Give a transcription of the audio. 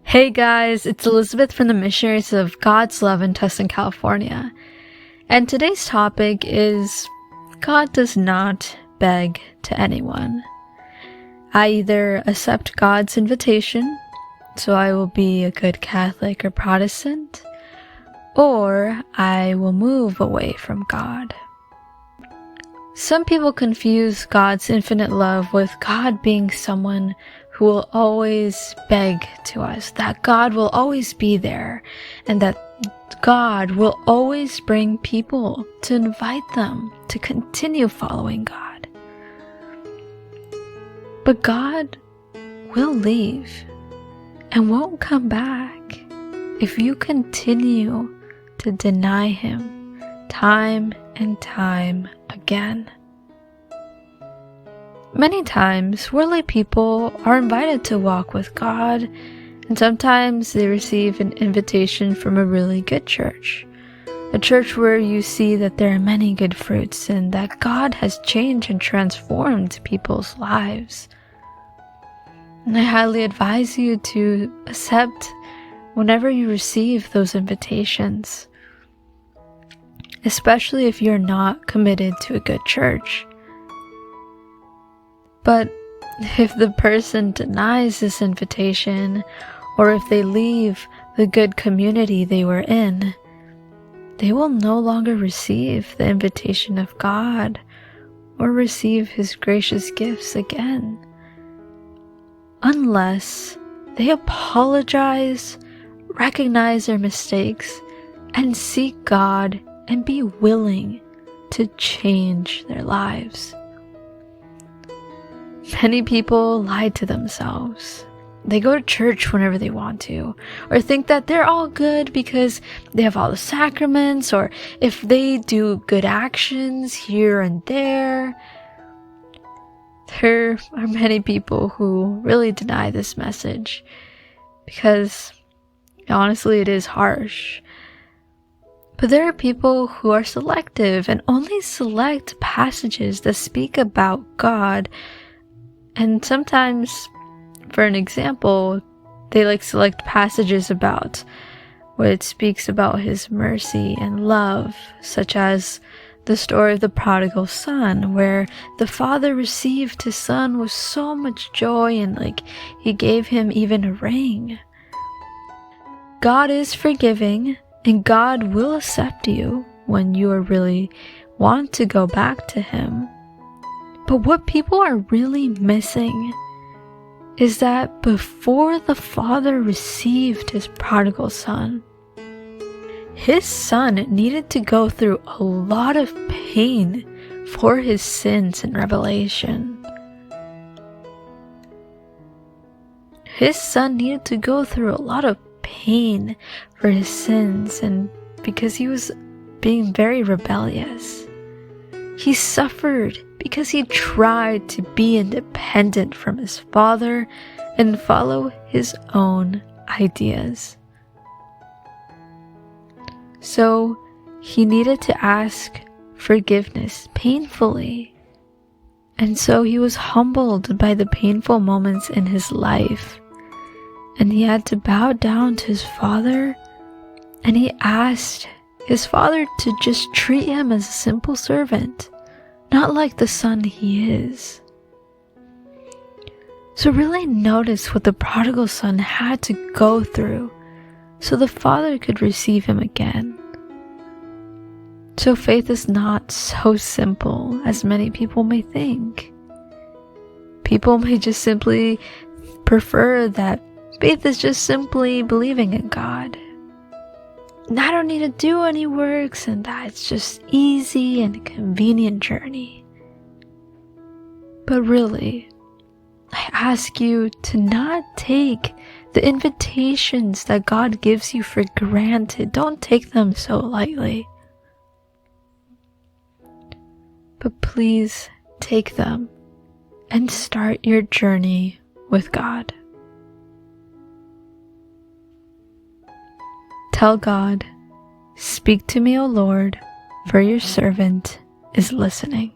Hey guys, it's Elizabeth from the Missionaries of God's Love in Tustin, California. And today's topic is God does not beg to anyone. I either accept God's invitation, so I will be a good Catholic or Protestant, or I will move away from God. Some people confuse God's infinite love with God being someone who will always beg to us, that God will always be there, and that God will always bring people to invite them to continue following God. But God will leave and won't come back if you continue to deny Him time and time again. Many times, worldly people are invited to walk with God, and sometimes they receive an invitation from a really good church. A church where you see that there are many good fruits and that God has changed and transformed people's lives. And I highly advise you to accept whenever you receive those invitations, especially if you're not committed to a good church. But if the person denies this invitation, or if they leave the good community they were in, they will no longer receive the invitation of God or receive His gracious gifts again, unless they apologize, recognize their mistakes, and seek God and be willing to change their lives. Many people lie to themselves. They go to church whenever they want to, or think that they're all good because they have all the sacraments, or if they do good actions here and there. There are many people who really deny this message because honestly it is harsh. But there are people who are selective and only select passages that speak about God. And sometimes, for an example, they select passages about where it speaks about His mercy and love, such as the story of the prodigal son, where the father received his son with so much joy and He gave him even a ring. God is forgiving, and God will accept you when you really want to go back to Him. But what people are really missing is that before the father received his prodigal son, his son needed to go through a lot of pain for his sins and revelation. His son needed to go through a lot of pain for his sins, and because he was being very rebellious. He suffered because he tried to be independent from his father and follow his own ideas. So he needed to ask forgiveness painfully. And so he was humbled by the painful moments in his life. And he had to bow down to his father, and he asked his father to just treat him as a simple servant, not like the son he is. So really notice what the prodigal son had to go through so the father could receive him again. So faith is not so simple as many people may think. People may just simply prefer that faith is just simply believing in God. And I don't need to do any works, and that it's just easy and a convenient journey. But really, I ask you to not take the invitations that God gives you for granted. Don't take them so lightly. But please take them and start your journey with God. Tell God, "Speak to me, O Lord, for your servant is listening."